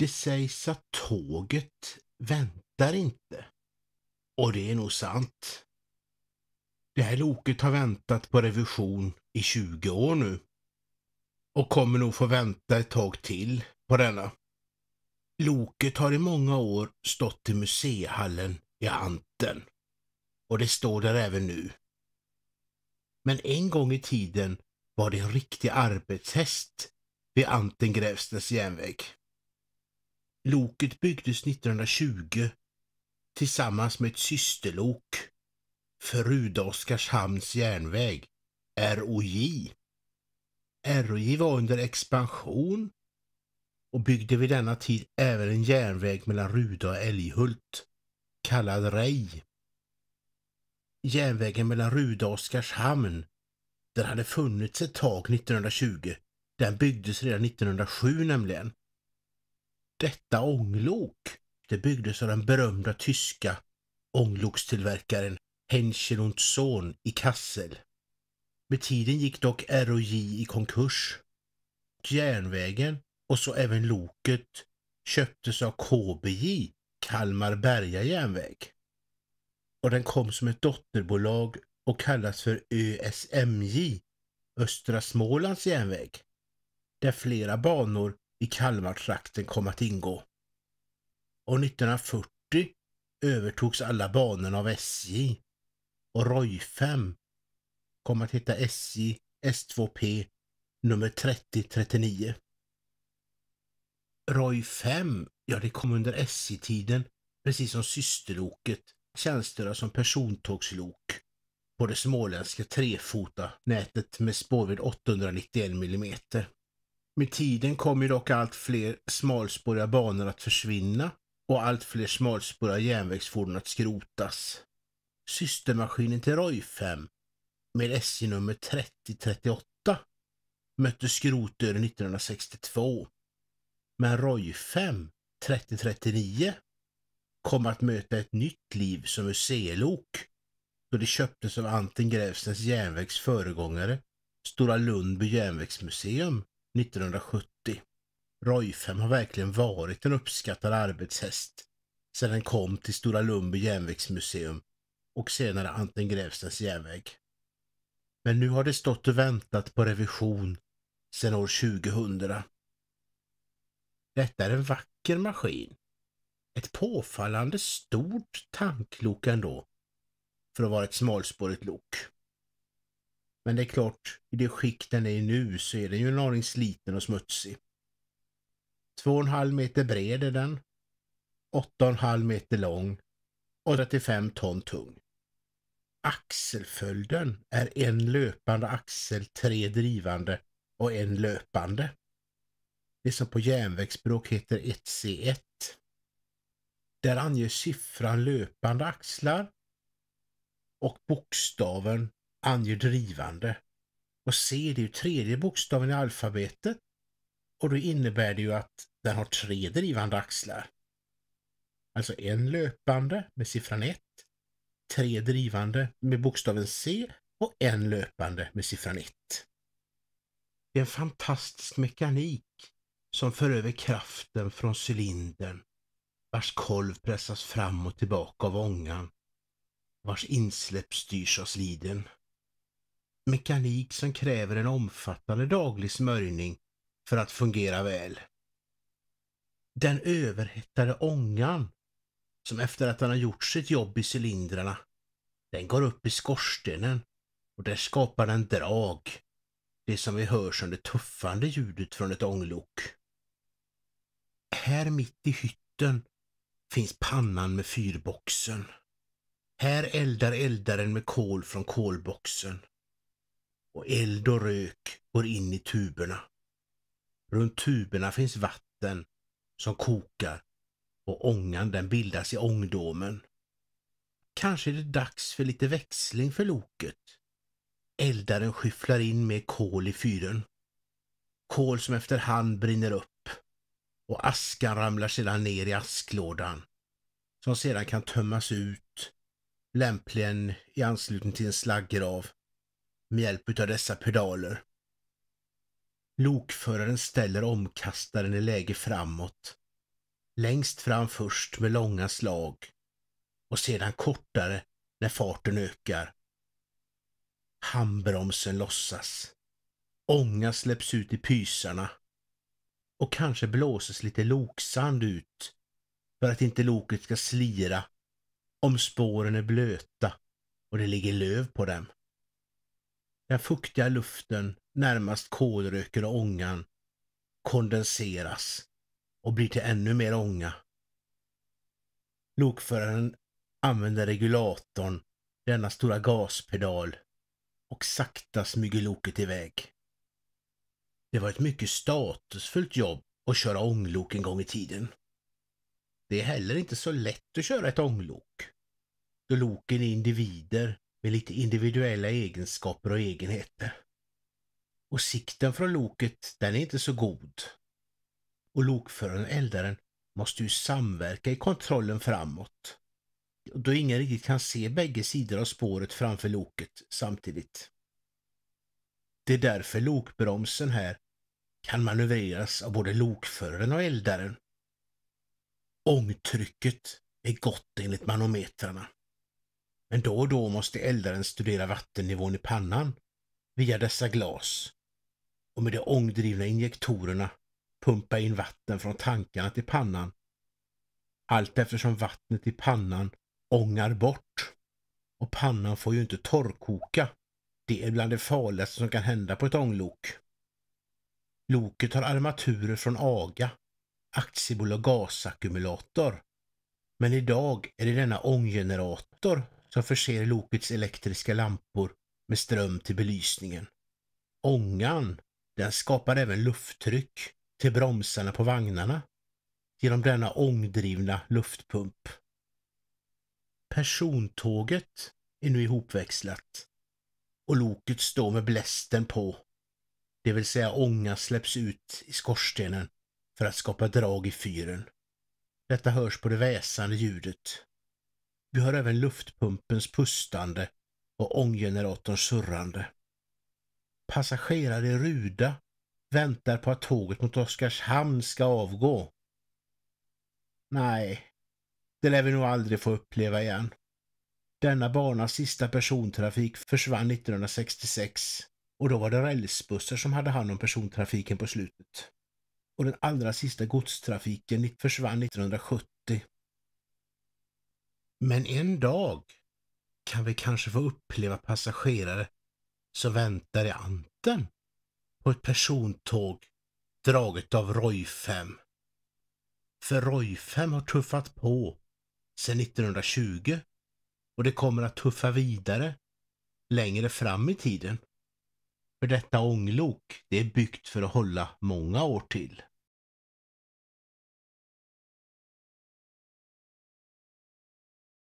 Det sägs att tåget väntar inte. Och det är nog sant. Det här loket har väntat på revision i 20 år nu. Och kommer nog få vänta ett tag till på denna. Loket har i många år stått i museihallen i Anten. Och det står där även nu. Men en gång i tiden var det en riktig arbetshäst vid Anten-Gräfsnäs järnväg. Loket byggdes 1920 tillsammans med ett systerlok för Ruda Oskarshamns järnväg, ROJ. ROJ var under expansion och byggde vid denna tid även en järnväg mellan Ruda och Älghult, kallad REJ. Järnvägen mellan Ruda och Oskarshamn, den hade funnits ett tag 1920. Den byggdes redan 1907 nämligen. Detta ånglok, det byggdes av den berömda tyska ånglokstillverkaren Henschel und Sohn i Kassel. Med tiden gick dock ROJ i konkurs. Järnvägen och så även loket köptes av KBJ, Kalmar-Berga järnväg. Och den kom som ett dotterbolag och kallas för ÖSMJ, Östra Smålands järnväg, där flera banor i Kalmartrakten kom att ingå. Och 1940 övertogs alla banorna av SJ och ROJ 5 kom att heta SJ S2P nummer 3039. ROJ 5, ja, det kom under SJ-tiden precis som systerloket tjänstgöra som persontågslok på det småländska trefota nätet med spårvidd 891 mm. Med tiden kom ju dock allt fler smalspåriga banor att försvinna och allt fler smalspåriga järnvägsfordon att skrotas. Systermaskinen till ROJ 5 med SJ nummer 3038 mötte skrotdöden 1962. Men ROJ 5 3039 kom att möta ett nytt liv som museilok då det köptes av Anten-Gräfsnäs järnvägs föregångare Stora Lundby järnvägsmuseum 1970. ROJ 5 har verkligen varit en uppskattad arbetshäst sedan den kom till Stora Lundby järnvägsmuseum och senare Anten-Gräfsnäs järnväg. Men nu har det stått och väntat på revision sedan år 2000. Detta är en vacker maskin. Ett påfallande stort tanklok ändå för att vara ett smalspårigt lok. Men det är klart, i det skick den är nu så är den ju en aning sliten och smutsig. 2,5 meter bred är den, 8,5 meter lång och 35 ton tung. Axelföljden är en löpande axel, 3 drivande och en löpande. Det som på järnvägsspråk heter 1C1. Där anger siffran löpande axlar och bokstaven anger drivande. Och C, det är ju tredje bokstaven i alfabetet och då innebär det ju att den har 3 drivande axlar. Alltså en löpande med siffran 1, 3 drivande med bokstaven C och en löpande med siffran 1. Det är en fantastisk mekanik som för över kraften från cylindern, vars kolv pressas fram och tillbaka av ångan, vars insläpp styrs av sliden. Mekanik som kräver en omfattande daglig smörjning för att fungera väl. Den överhettade ångan, som efter att den har gjort sitt jobb i cylindrarna, den går upp i skorstenen och där skapar den drag, det som vi hör som det tuffande ljudet från ett ånglok. Här mitt i hytten finns pannan med fyrboxen. Här eldar eldaren med kol från kolboxen. Och eld och rök går in i tuberna. Runt tuberna finns vatten som kokar och ångan den bildas i ångdomen. Kanske är det dags för lite växling för loket. Eldaren skyfflar in med kol i fyren. Kol som efterhand brinner upp och askan ramlar sedan ner i asklådan som sedan kan tömmas ut, lämpligen i anslutning till en slagggrav med hjälp av dessa pedaler. Lokföraren ställer omkastaren i läge framåt Längst fram först med långa slag och sedan kortare när farten ökar. Handbromsen lossas. Ånga släpps ut i pysarna och kanske blåses lite loksand ut för att inte loket ska slira om spåren är blöta och det ligger löv på dem. Den fuktiga luften, närmast kolröken och ångan, kondenseras och blir till ännu mer ånga. Lokföraren använder regulatorn, denna stora gaspedal, och sakta smyger loket iväg. Det var ett mycket statusfullt jobb att köra ånglok en gång i tiden. Det är heller inte så lätt att köra ett ånglok, då loken är individer med lite individuella egenskaper och egenheter. Och sikten från loket, den är inte så god. Och lokföraren och eldaren måste ju samverka i kontrollen framåt, då ingen riktigt kan se bägge sidor av spåret framför loket samtidigt. Det är därför lokbromsen här kan manövreras av både lokföraren och eldaren. Ångtrycket är gott enligt manometrarna. Men då och då måste eldaren studera vattennivån i pannan via dessa glas och med de ångdrivna injektorerna pumpa in vatten från tankarna till pannan, allt eftersom vattnet i pannan ångar bort. Och pannan får ju inte torrkoka. Det är bland det farligaste som kan hända på ett ånglok. Loket har armaturer från AGA, aktiebolag gasackumulator. Men idag är det denna ånggenerator som förser lokets elektriska lampor med ström till belysningen. Ångan, den skapar även lufttryck till bromsarna på vagnarna genom denna ångdrivna luftpump. Persontåget är nu ihopväxlat och loket står med blästen på, det vill säga ånga släpps ut i skorstenen för att skapa drag i fyren. Detta hörs på det väsande ljudet. Vi hör även luftpumpens pustande och ånggeneratorns surrande. Passagerare i Ruda väntar på att tåget mot Oskarshamn ska avgå. Nej, det lär vi nog aldrig få uppleva igen. Denna banas sista persontrafik försvann 1966 och då var det rälsbussar som hade hand om persontrafiken på slutet. Och den allra sista godstrafiken försvann 1970. Men en dag kan vi kanske få uppleva passagerare som väntar i Anten på ett persontåg draget av Roy 5. För Roy 5 har tuffat på sedan 1920 och det kommer att tuffa vidare längre fram i tiden. För detta ånglok, det är byggt för att hålla många år till.